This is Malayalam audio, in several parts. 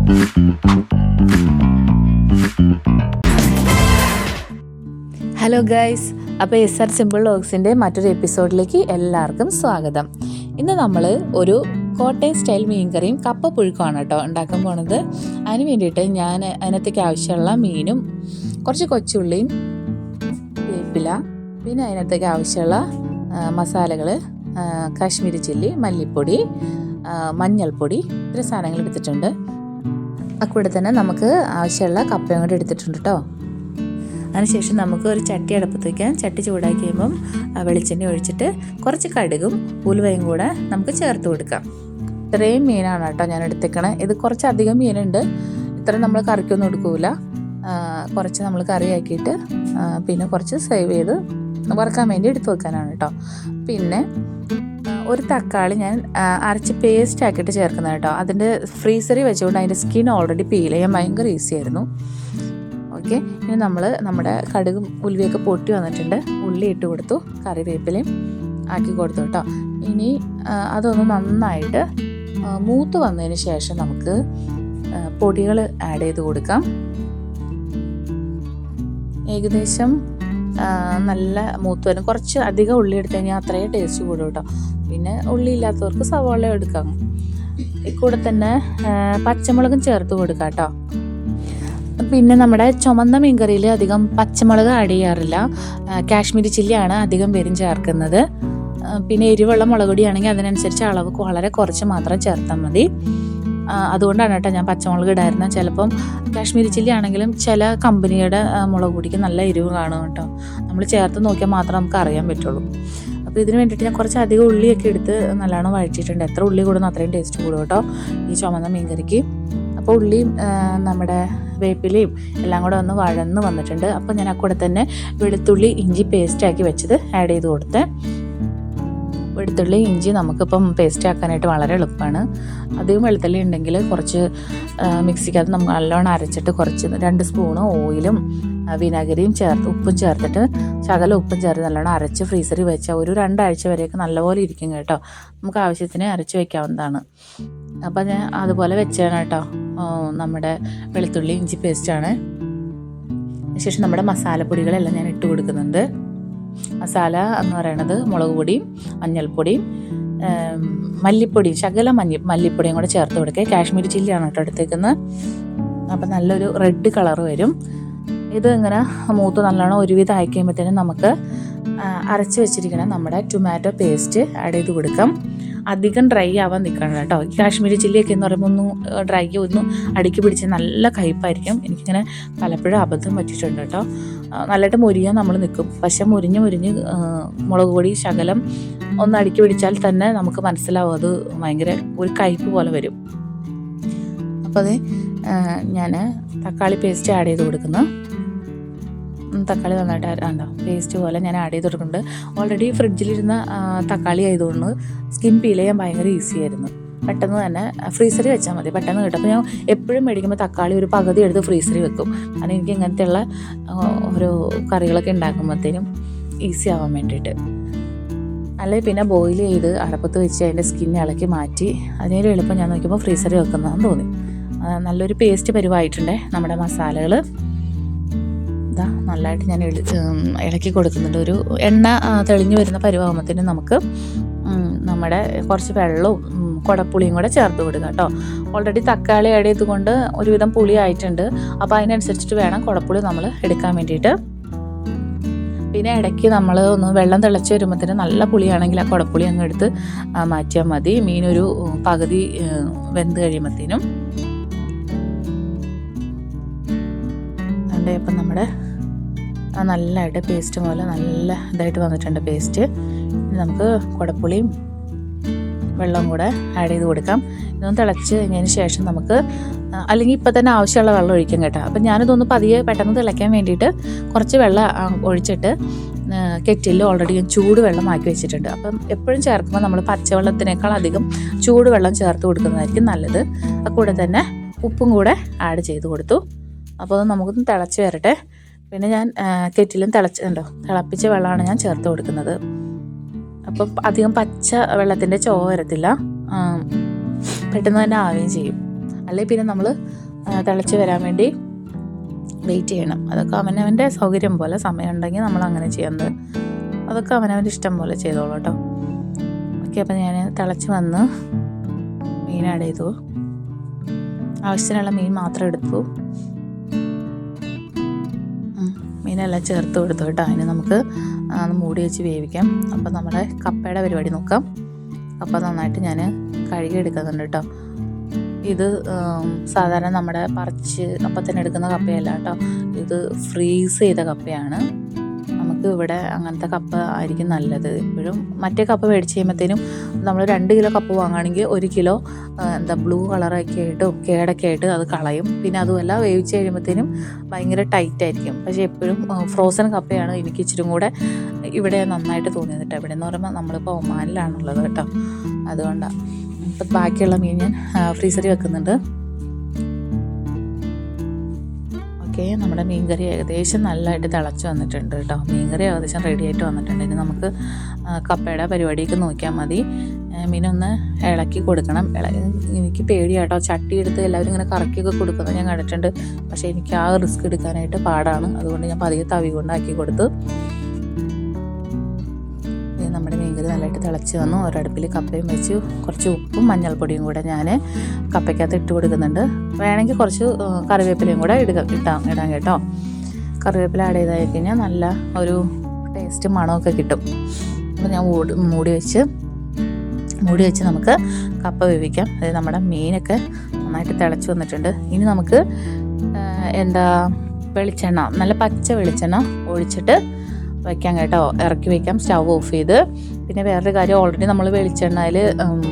ഹലോ ഗൈസ്, അപ്പോൾ SR സിമ്പിൾ വ്ളോഗ്സിൻ്റെ മറ്റൊരു എപ്പിസോഡിലേക്ക് എല്ലാവർക്കും സ്വാഗതം. ഇന്ന് നമ്മൾ ഒരു കോട്ടയം സ്റ്റൈൽ മീൻകറിയും കപ്പ പുഴുക്കുമാണ് കേട്ടോ ഉണ്ടാക്കാൻ പോണത്. അതിന് വേണ്ടിയിട്ട് ഞാൻ അതിനകത്തേക്ക് ആവശ്യമുള്ള മീനും കുറച്ച് കൊച്ചുള്ളിയും വേപ്പില, പിന്നെ അതിനകത്തേക്ക് ആവശ്യമുള്ള മസാലകൾ കാശ്മീരി ചില്ലി, മല്ലിപ്പൊടി, മഞ്ഞൾപ്പൊടി, ഇത്രയും സാധനങ്ങൾ എടുത്തിട്ടുണ്ട്. കൂടെ തന്നെ നമുക്ക് ആവശ്യമുള്ള കപ്പയും കൂടെ എടുത്തിട്ടുണ്ട് കേട്ടോ. അതിനുശേഷം നമുക്ക് ഒരു ചട്ടി അടുപ്പത്ത് വയ്ക്കാം. ചട്ടി ചൂടാക്കി കഴിയുമ്പം വെളിച്ചെണ്ണ ഒഴിച്ചിട്ട് കുറച്ച് കടുകും ഉലുവയും കൂടെ നമുക്ക് ചേർത്ത് കൊടുക്കാം. ഇത്രയും മീനാണ് കേട്ടോ ഞാൻ എടുത്തേക്കണേ. ഇത് കുറച്ചധികം മീനുണ്ട്. ഇത്രയും നമ്മൾ കറിക്കൊന്നും എടുക്കില്ല. കുറച്ച് നമ്മൾ കറിയാക്കിയിട്ട് പിന്നെ കുറച്ച് സേവ് ചെയ്ത് വറുക്കാൻ വേണ്ടി എടുത്ത് വെക്കാനാണ് കേട്ടോ. പിന്നെ ഒരു തക്കാളി ഞാൻ അരച്ച് പേസ്റ്റ് ആക്കിയിട്ട് ചേർക്കുന്നത് കേട്ടോ. അതിൻ്റെ ഫ്രീസറിൽ വെച്ചുകൊണ്ട് അതിൻ്റെ സ്കിൻ ഓൾറെഡി പീൽ ചെയ്യാൻ ഭയങ്കര ഈസി ആയിരുന്നു. ഓക്കെ, ഇനി നമ്മൾ നമ്മുടെ കടുകും ഉലുവയൊക്കെ പൊട്ടി വന്നിട്ടുണ്ട്. ഉള്ളി ഇട്ട് കൊടുത്തു, കറിവേപ്പിലയും ആക്കി കൊടുത്തു കേട്ടോ. ഇനി അതൊന്ന് നന്നായിട്ട് മൂത്ത് വന്നതിന് ശേഷം നമുക്ക് പൊടികൾ ആഡ് ചെയ്ത് കൊടുക്കാം. ഏകദേശം നല്ല മൂത്ത് വരും. കുറച്ച് അധികം ഉള്ളി എടുത്തു കഴിഞ്ഞാൽ അത്രയും ടേസ്റ്റ് കൂടും കേട്ടോ. പിന്നെ ഉള്ളി ഇല്ലാത്തവർക്ക് സവാള എടുക്കാം. കൂടെ തന്നെ പച്ചമുളകും ചേർത്ത് കൊടുക്കാം കേട്ടോ. പിന്നെ നമ്മുടെ ചുമന്ന മീൻകറിയിൽ അധികം പച്ചമുളക് ആഡ് ചെയ്യാറില്ല. കാശ്മീരി ചില്ലിയാണ് അധികം പേരും ചേർക്കുന്നത്. പിന്നെ എരിവുള്ള മുളക് പൊടിയാണെങ്കിൽ അതിനനുസരിച്ച് അളവ് വളരെ കുറച്ച് മാത്രം ചേർത്താൽ മതി. അതുകൊണ്ടാണ് കേട്ടോ ഞാൻ പച്ചമുളക് ഇടായിരുന്നത്. ചിലപ്പം കാശ്മീരി ചില്ലി ആണെങ്കിലും ചില കമ്പനിയുടെ മുളക് പൊടിക്ക് നല്ല എരിവ് കാണും കേട്ടോ. നമ്മൾ ചേർത്ത് നോക്കിയാൽ മാത്രമേ നമുക്ക് അറിയാൻ പറ്റുള്ളൂ. അപ്പോൾ ഇതിന് വേണ്ടിയിട്ട് ഞാൻ കുറച്ച് അധികം ഉള്ളിയൊക്കെ എടുത്ത് നല്ലോണം വഴറ്റിയിട്ടുണ്ട്. എത്ര ഉള്ളി കൂടുന്നു അത്രയും ടേസ്റ്റ് കൂടും കേട്ടോ ഈ ചുമന്ന മീൻകറിക്ക്. അപ്പോൾ ഉള്ളിയും നമ്മുടെ വേപ്പിലയും എല്ലാം കൂടെ ഒന്ന് വഴന്ന് വന്നിട്ടുണ്ട്. അപ്പോൾ ഞാൻ കൂടെ തന്നെ വെളുത്തുള്ളി ഇഞ്ചി പേസ്റ്റാക്കി വെച്ചത് ആഡ് ചെയ്ത് കൊടുത്ത്. വെളുത്തുള്ളി ഇഞ്ചി നമുക്കിപ്പം പേസ്റ്റ് ആക്കാനായിട്ട് വളരെ എളുപ്പമാണ്. അധികം വെളുത്തുള്ളി ഉണ്ടെങ്കിൽ കുറച്ച് മിക്സിക്കകത്ത് നമുക്ക് നല്ലോണം അരച്ചിട്ട് കുറച്ച് 2 സ്പൂണ് ഓയിലും വിനാഗിരിയും ചേർത്ത് ഉപ്പും ചേർത്തിട്ട് ശകലം ഉപ്പും ചേർത്ത് നല്ലോണം അരച്ച് ഫ്രീസറിൽ വെച്ചാൽ ഒരു 2 ആഴ്ച വരെയൊക്കെ നല്ലപോലെ ഇരിക്കും കേട്ടോ. നമുക്ക് ആവശ്യത്തിന് അരച്ച് വയ്ക്കാവുന്നതാണ്. അപ്പം ഞാൻ അതുപോലെ വെച്ചാണ് കേട്ടോ നമ്മുടെ വെളുത്തുള്ളി ഇഞ്ചി പേസ്റ്റാണ്. അതിനുശേഷം നമ്മുടെ മസാലപ്പൊടികളെല്ലാം ഞാൻ ഇട്ട് കൊടുക്കുന്നുണ്ട്. മസാല എന്ന് പറയണത് മുളക് പൊടിയും മഞ്ഞൾപ്പൊടിയും മല്ലിപ്പൊടിയും ശകലം മല്ലിപ്പൊടിയും കൂടെ ചേർത്ത് കൊടുക്കുക. കാശ്മീരി ചില്ലിയാണ് കേട്ടോ എടുത്തേക്കുന്നത്. അപ്പം നല്ലൊരു റെഡ് കളർ വരും. ഇത് ഇങ്ങനെ മൂത്ത് നല്ലോണം ഒരുവിധം ആയി കഴിയുമ്പോഴത്തേനും നമുക്ക് അരച്ച് വെച്ചിരിക്കണം നമ്മുടെ ടൊമാറ്റോ പേസ്റ്റ് ആഡ് ചെയ്ത് കൊടുക്കാം. അധികം ഡ്രൈ ആവാൻ നിൽക്കണം കേട്ടോ. കാശ്മീരി ചില്ലിയൊക്കെ എന്ന് പറയുമ്പോൾ ഡ്രൈ ഒന്ന് അടുക്കി പിടിച്ച് നല്ല കയ്പ്പായിരിക്കും. എനിക്കിങ്ങനെ പലപ്പോഴും അബദ്ധം പറ്റിയിട്ടുണ്ട് കേട്ടോ. നല്ലതായിട്ട് മുരിയാൻ നമ്മൾ നിൽക്കും. പക്ഷെ മുരിഞ്ഞ് മുളക് പൊടി ശകലം ഒന്ന് അടുക്കി പിടിച്ചാൽ തന്നെ നമുക്ക് മനസ്സിലാവും അത് ഭയങ്കര ഒരു കയ്പ്പ് പോലെ വരും. അപ്പോൾ അത് ഞാൻ തക്കാളി പേസ്റ്റ് ആഡ് ചെയ്ത് കൊടുക്കുന്നു. തക്കാളി നന്നായിട്ട് പേസ്റ്റ് പോലെ ഞാൻ ആഡ് ചെയ്ത് കൊടുക്കുന്നുണ്ട്. ഓൾറെഡി ഫ്രിഡ്ജിലിരുന്ന തക്കാളി ആയതുകൊണ്ട് സ്കിൻ പീൽ ചെയ്യാൻ ഭയങ്കര ഈസി ആയിരുന്നു. പെട്ടെന്ന് തന്നെ ഫ്രീസറിൽ വെച്ചാൽ മതി, പെട്ടെന്ന് കിട്ടും. അപ്പോൾ ഞാൻ എപ്പോഴും മേടിക്കുമ്പോൾ തക്കാളി ഒരു പകുതി എടുത്ത് ഫ്രീസറിൽ വെക്കും. കാരണം എനിക്ക് ഇങ്ങനത്തെയുള്ള ഓരോ കറികളൊക്കെ ഉണ്ടാക്കുമ്പോഴത്തേനും ഈസി ആവാൻ വേണ്ടിയിട്ട്. അല്ലെങ്കിൽ പിന്നെ ബോയിൽ ചെയ്ത് അടപ്പത്ത് വെച്ച് അതിൻ്റെ സ്കിൻ ഇളക്കി മാറ്റി അതിനേലും എളുപ്പം ഞാൻ നോക്കിയപ്പോൾ ഫ്രീസറിൽ വെക്കുന്നതെന്ന് തോന്നി. നല്ലൊരു പേസ്റ്റ് പരുവായിട്ടുണ്ടേ നമ്മുടെ മസാലകൾ. നല്ലതായിട്ട് ഞാൻ ഇളക്കി കൊടുക്കുന്നുണ്ട്. ഒരു എണ്ണ തെളിഞ്ഞു വരുന്ന പരുവാകുമ്പോഴത്തേനും നമുക്ക് നമ്മുടെ കുറച്ച് വെള്ളവും കുടപ്പുളിയും കൂടെ ചേർത്ത് കൊടുക്കുക കേട്ടോ. ഓൾറെഡി തക്കാളി ആഡ് ചെയ്തുകൊണ്ട് ഒരുവിധം പുളി ആയിട്ടുണ്ട്. അപ്പോൾ അതിനനുസരിച്ചിട്ട് വേണം കുടപ്പുളി നമ്മൾ എടുക്കാൻ വേണ്ടിയിട്ട്. പിന്നെ ഇടയ്ക്ക് നമ്മൾ ഒന്ന് വെള്ളം തിളച്ച് വരുമ്പോഴത്തേനും നല്ല പുളിയാണെങ്കിൽ ആ കുടപ്പുളി അങ്ങ് എടുത്ത് മാറ്റിയാൽ മതി. മീനൊരു പകുതി വെന്ത് കഴിയുമ്പോഴത്തേനും. അപ്പം നമ്മുടെ നല്ലതായിട്ട് പേസ്റ്റ് പോലെ നല്ല ഇതായിട്ട് വന്നിട്ടുണ്ട് പേസ്റ്റ്. ഇനി നമുക്ക് കുടപ്പുളിയും വെള്ളവും കൂടെ ആഡ് ചെയ്ത് കൊടുക്കാം. ഇതൊന്ന് തിളച്ച് കഴിഞ്ഞതിന് ശേഷം നമുക്ക് അല്ലെങ്കിൽ ഇപ്പം തന്നെ ആവശ്യമുള്ള വെള്ളം ഒഴിക്കാം കേട്ടോ. അപ്പം ഞാനിതൊന്ന് പതിയെ പെട്ടെന്ന് തിളയ്ക്കാൻ വേണ്ടിയിട്ട് കുറച്ച് വെള്ളം ഒഴിച്ചിട്ട് കെറ്റിലിൽ ഓൾറെഡി ഞാൻ ചൂടുവെള്ളം ആക്കി വെച്ചിട്ടുണ്ട്. അപ്പം എപ്പോഴും ചേർക്കുമ്പോൾ നമ്മൾ പച്ചവെള്ളത്തിനേക്കാൾ അധികം ചൂടുവെള്ളം ചേർത്ത് കൊടുക്കുന്നതായിരിക്കും നല്ലത്. കൂടെ തന്നെ ഉപ്പും കൂടെ ആഡ് ചെയ്ത് കൊടുത്തു. അപ്പോൾ അത് നമുക്കൊന്ന് തിളച്ച് വരട്ടെ. പിന്നെ ഞാൻ കെറ്റിലും തിളപ്പിച്ച വെള്ളമാണ് ഞാൻ ചേർത്ത് കൊടുക്കുന്നത്. അപ്പം അധികം പച്ച വെള്ളത്തിൻ്റെ ചുവ വരത്തില്ല, പെട്ടെന്ന് തന്നെ ആവുകയും ചെയ്യും. അല്ലെങ്കിൽ പിന്നെ നമ്മൾ തിളച്ച് വരാൻ വേണ്ടി വെയിറ്റ് ചെയ്യണം. അതൊക്കെ അവനവൻ്റെ സൗകര്യം പോലെ, സമയം ഉണ്ടെങ്കിൽ നമ്മൾ അങ്ങനെ ചെയ്യുന്നത്. അതൊക്കെ അവനവൻ്റെ ഇഷ്ടം പോലെ ചെയ്തോളൂ കേട്ടോ. ഓക്കെ, അപ്പോൾ ഞാൻ തിളച്ച് വന്ന് മീൻ ആഡ് ചെയ്തു. ആവശ്യത്തിനുള്ള മീൻ മാത്രം എടുത്തു. മീനെല്ലാം ചേർത്ത് കൊടുത്തു കേട്ടോ. അതിന് നമുക്ക് മൂടി വെച്ച് വേവിക്കാം. അപ്പോൾ നമ്മുടെ കപ്പയുടെ പരിപാടി നോക്കാം. കപ്പ നന്നായിട്ട് ഞാൻ കഴുകി എടുക്കുന്നുണ്ട് കേട്ടോ. ഇത് സാധാരണ നമ്മുടെ പറിച്ച് അപ്പം തന്നെ എടുക്കുന്ന കപ്പയല്ല കേട്ടോ. ഇത് ഫ്രീസ് ചെയ്ത കപ്പയാണ്. നമുക്ക് ഇവിടെ അങ്ങനത്തെ കപ്പ ആയിരിക്കും നല്ലത്. എപ്പോഴും മറ്റേ കപ്പ മേടിച്ച് കഴിയുമ്പോഴത്തേനും നമ്മൾ 2 കിലോ കപ്പ വാങ്ങുകയാണെങ്കിൽ 1 കിലോ ബ്ലൂ കളറൊക്കെ ആയിട്ട് കേടൊക്കെ ആയിട്ട് അത് കളയും. പിന്നെ അതുമല്ല വേവിച്ച് കഴിയുമ്പോഴത്തേനും ഭയങ്കര ടൈറ്റായിരിക്കും. പക്ഷേ എപ്പോഴും ഫ്രോസൺ കപ്പയാണ് എനിക്ക് ഇച്ചിരി കൂടെ ഇവിടെ നന്നായിട്ട് തോന്നിയത് കേട്ടോ. ഇവിടെ എന്ന് പറയുമ്പോൾ നമ്മളിപ്പോൾ ഒമാനിലാണുള്ളത് കേട്ടോ. അതുകൊണ്ടാണ്. ഇപ്പം ബാക്കിയുള്ള മീൻ ഞാൻ ഫ്രീസറിൽ വെക്കുന്നുണ്ട്. ഓക്കെ, നമ്മുടെ മീൻകറി ഏകദേശം നല്ലതായിട്ട് തിളച്ച് വന്നിട്ടുണ്ട് കേട്ടോ. മീൻകറി ഏകദേശം റെഡി ആയിട്ട് വന്നിട്ടുണ്ട്. ഇനി നമുക്ക് കപ്പയുടെ പരിപാടിയൊക്കെ നോക്കിയാൽ മതി. മീനൊന്ന് ഇളക്കി കൊടുക്കണം. എനിക്ക് പേടിയാട്ടോ, ചട്ടി എടുത്ത് എല്ലാവരും ഇങ്ങനെ കറക്കിയൊക്കെ കൊടുക്കുന്നത് ഞാൻ കണ്ടിട്ടുണ്ട്. പക്ഷേ എനിക്ക് ആ റിസ്ക് എടുക്കാനായിട്ട് പാടാണ്. അതുകൊണ്ട് ഞാൻ പതിയെ തവി കൊണ്ടാക്കി കൊടുത്തു. നമ്മുടെ മീൻകറി നല്ലതായിട്ട് തിളച്ച് വന്നു. ഒരടുപ്പിൽ കപ്പയും വെച്ച് കുറച്ച് ഉപ്പും മഞ്ഞൾപ്പൊടിയും കൂടെ ഞാൻ കപ്പയ്ക്കകത്ത് ഇട്ട് കൊടുക്കുന്നുണ്ട്. വേണമെങ്കിൽ കുറച്ച് കറിവേപ്പിലയും കൂടെ ഇടാം കേട്ടോ. കറിവേപ്പില ആഡ് ചെയ്താൽ കഴിഞ്ഞാൽ നല്ല ഒരു ടേസ്റ്റ് മണമൊക്കെ കിട്ടും. അപ്പോൾ ഞാൻ മൂടി വെച്ച് നമുക്ക് കപ്പ വേവിക്കാം. അതായത് നമ്മുടെ മീനൊക്കെ നന്നായിട്ട് തിളച്ച് വന്നിട്ടുണ്ട്. ഇനി നമുക്ക് വെളിച്ചെണ്ണ, നല്ല പച്ച വെളിച്ചെണ്ണ ഒഴിച്ചിട്ട് വയ്ക്കാം കേട്ടോ. ഇറക്കി വയ്ക്കാം, സ്റ്റവ് ഓഫ് ചെയ്ത്. പിന്നെ വേറൊരു കാര്യം, ഓൾറെഡി നമ്മൾ വെളിച്ചെണ്ണയിൽ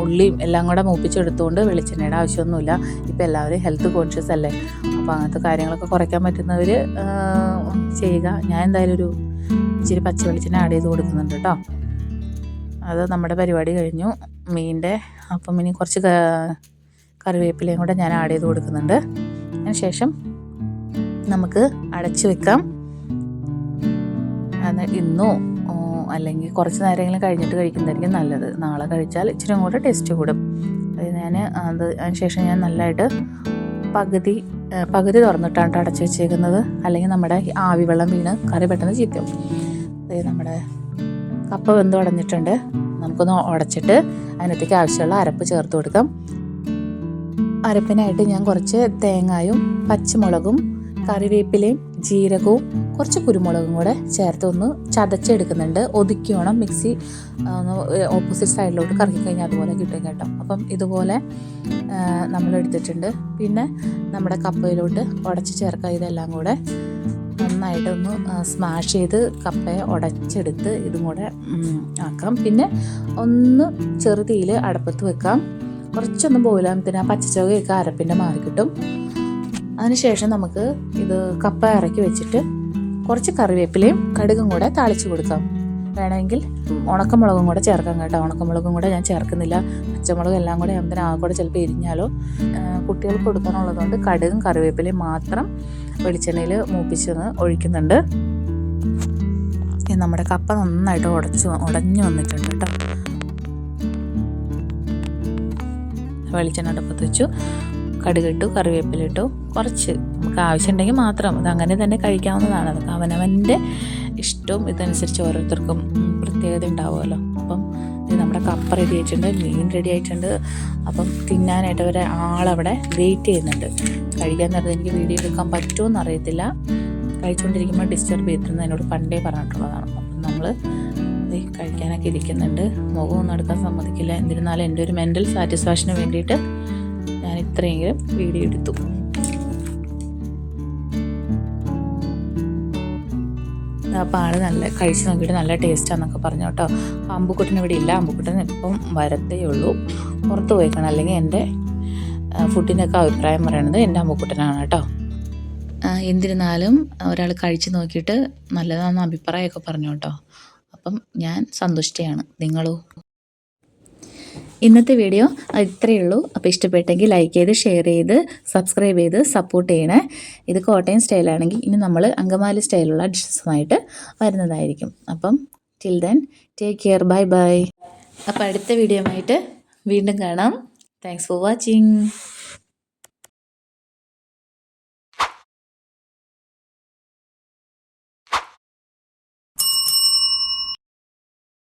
ഉള്ളിയും എല്ലാം കൂടെ മൂപ്പിച്ചെടുത്തുകൊണ്ട് വെളിച്ചെണ്ണയുടെ ആവശ്യമൊന്നുമില്ല. ഇപ്പോൾ എല്ലാവരും ഹെൽത്ത് കോൺഷ്യസ് അല്ലേ. അപ്പോൾ അങ്ങനത്തെ കാര്യങ്ങളൊക്കെ കുറയ്ക്കാൻ പറ്റുന്നവർ ചെയ്യുക. ഞാൻ എന്തായാലും ഇച്ചിരി പച്ച വെളിച്ചെണ്ണ ആഡ് ചെയ്ത് കൊടുക്കുന്നുണ്ട് കേട്ടോ. അത് നമ്മുടെ പരിപാടി കഴിഞ്ഞു മീനിൻ്റെ. അപ്പം ഇനി കുറച്ച് കറിവേപ്പിലയും കൂടെ ഞാൻ ആഡ് ചെയ്ത് കൊടുക്കുന്നുണ്ട്. അതിന് ശേഷം നമുക്ക് അടച്ച് വെക്കാം. ഇന്നോ അല്ലെങ്കിൽ കുറച്ച് നേരമെങ്കിലും കഴിഞ്ഞിട്ട് കഴിക്കുന്നതായിരിക്കും നല്ലത്. നാളെ കഴിച്ചാൽ ഇച്ചിരി കൂടെ ടേസ്റ്റ് കൂടും. അതിന് ശേഷം ഞാൻ നല്ലതായിട്ട് പകുതി തുറന്നിട്ടാണ് അടച്ച് വെച്ചേക്കുന്നത്. അല്ലെങ്കിൽ നമ്മുടെ ആവി വെള്ളം വീണ് കറി പെട്ടെന്ന് ചീത്തയാവും. നമ്മുടെ കപ്പ വെന്ത് ഉടഞ്ഞിട്ടുണ്ട്. നമുക്കൊന്ന് ഉടച്ചിട്ട് അതിനകത്തേക്ക് ആവശ്യമുള്ള അരപ്പ് ചേർത്ത് കൊടുക്കാം. അരപ്പിനായിട്ട് ഞാൻ കുറച്ച് തേങ്ങായും പച്ചമുളകും കറിവേപ്പിലയും ജീരകവും കുറച്ച് കുരുമുളകും കൂടെ ചേർത്ത് ഒന്ന് ചതച്ചെടുക്കുന്നുണ്ട്. ഒതുക്കി വേണം, മിക്സി ഓപ്പോസിറ്റ് സൈഡിലോട്ട് കറക്കി കഴിഞ്ഞാൽ അതുപോലെ കിട്ടും കേട്ടോ. അപ്പം ഇതുപോലെ നമ്മളെടുത്തിട്ടുണ്ട്. പിന്നെ നമ്മുടെ കപ്പയിലോട്ട് ഉടച്ച് ചേർക്കുക. ഇതെല്ലാം കൂടെ നന്നായിട്ടൊന്ന് സ്മാഷ് ചെയ്ത് കപ്പയെ ഉടച്ചെടുത്ത് ഇതും കൂടെ ആക്കാം. പിന്നെ ഒന്ന് ചെറുതീയിൽ അടുപ്പത്ത് വെക്കാം. കുറച്ചൊന്ന് ബോയിലാകുമ്പത്തിന് ആ പച്ചച്ചുവയൊക്കെ അരപ്പിൻ്റെ മാറി കിട്ടും. അതിനുശേഷം നമുക്ക് ഇത് കപ്പ ഇറക്കി വെച്ചിട്ട് കുറച്ച് കറിവേപ്പിലയും കടുകും കൂടെ താളിച്ച് കൊടുക്കാം. വേണമെങ്കിൽ ഉണക്കമുളകും കൂടെ ചേർക്കാം കേട്ടോ. ഉണക്കമുളകും കൂടെ ഞാൻ ചേർക്കുന്നില്ല. പച്ചമുളകും എല്ലാം കൂടെ ആകുമ്പോൾ ആ കൂടെ ചിലപ്പോൾ എരിഞ്ഞാലോ. കുട്ടികൾക്ക് കൊടുക്കാനുള്ളതുകൊണ്ട് കടുകും കറിവേപ്പിലയും മാത്രം വെളിച്ചെണ്ണയിൽ മൂപ്പിച്ചൊന്ന് ഒഴിക്കുന്നുണ്ട്. നമ്മുടെ കപ്പ നന്നായിട്ട് ഉടഞ്ഞു വന്നിട്ടുണ്ട് കേട്ടോ. വെളിച്ചെണ്ണ അടുപ്പത്ത് വെച്ചു, കടുകിട്ടു, കറിവേപ്പിലിട്ടു, കുറച്ച് നമുക്ക് ആവശ്യമുണ്ടെങ്കിൽ മാത്രം. അതങ്ങനെ തന്നെ കഴിക്കാവുന്നതാണ്. അതൊക്കെ അവനവൻ്റെ ഇഷ്ടവും ഇതനുസരിച്ച് ഓരോരുത്തർക്കും പ്രത്യേകത ഉണ്ടാവുമല്ലോ. അപ്പം ഇത് നമ്മുടെ കപ്പ റെഡി ആയിട്ടുണ്ട്, മീൻ റെഡി ആയിട്ടുണ്ട്. അപ്പം തിന്നാനായിട്ട് ആളവിടെ വെയിറ്റ് ചെയ്യുന്നുണ്ട്. കഴിക്കാൻ നേരത്തെ എനിക്ക് വീഡിയോ എടുക്കാൻ പറ്റുമോ അറിയത്തില്ല. കഴിച്ചുകൊണ്ടിരിക്കുമ്പോൾ ഡിസ്റ്റർബ് ചെയ്തിരുന്നത് എന്നോട് പണ്ടേ പറഞ്ഞിട്ടുള്ളതാണ്. അപ്പം നമ്മൾ കഴിക്കാനൊക്കെ ഇരിക്കുന്നുണ്ട്. മുഖമൊന്നും എടുക്കാൻ സമ്മതിക്കില്ല. എന്നിരുന്നാലും എൻ്റെ ഒരു മെൻ്റൽ സാറ്റിസ്ഫാക്ഷന് വേണ്ടിയിട്ട് ഞാൻ ഇത്രയെങ്കിലും വീഡിയോ എടുത്തു. അപ്പോൾ ആൾ നല്ല കഴിച്ച് നോക്കിയിട്ട് നല്ല ടേസ്റ്റാന്നൊക്കെ പറഞ്ഞു കേട്ടോ. അമ്പുക്കുട്ടൻ ഇവിടെ ഇല്ല. അമ്പുക്കുട്ടൻ ഇപ്പം വരത്തേ ഉള്ളൂ, പുറത്ത് പോയിക്കണം. അല്ലെങ്കിൽ എൻ്റെ ഫുഡിൻ്റെയൊക്കെ അഭിപ്രായം പറയണത് എൻ്റെ അമ്പുക്കുട്ടനാണ് കേട്ടോ. എന്നിരുന്നാലും ഒരാൾ കഴിച്ച് നോക്കിയിട്ട് നല്ലതാണെന്ന് അഭിപ്രായമൊക്കെ പറഞ്ഞു കേട്ടോ. അപ്പം ഞാൻ സന്തുഷ്ടയാണ്. നിങ്ങളോ? ഇന്നത്തെ വീഡിയോ ഇത്രയേ ഉള്ളൂ. അപ്പോൾ ഇഷ്ടപ്പെട്ടെങ്കിൽ ലൈക്ക് ചെയ്ത് ഷെയർ ചെയ്ത് സബ്സ്ക്രൈബ് ചെയ്ത് സപ്പോർട്ട് ചെയ്യണേ. ഇത് കോട്ടയം സ്റ്റൈലാണെങ്കിൽ ഇനി നമ്മൾ അങ്കമാലി സ്റ്റൈലുള്ള ഡിഷസുമായിട്ട് വരുന്നതായിരിക്കും. അപ്പം till then take care, bye bye. അപ്പോൾ അടുത്ത വീഡിയോ ആയിട്ട് വീണ്ടും കാണാം. Thanks for watching.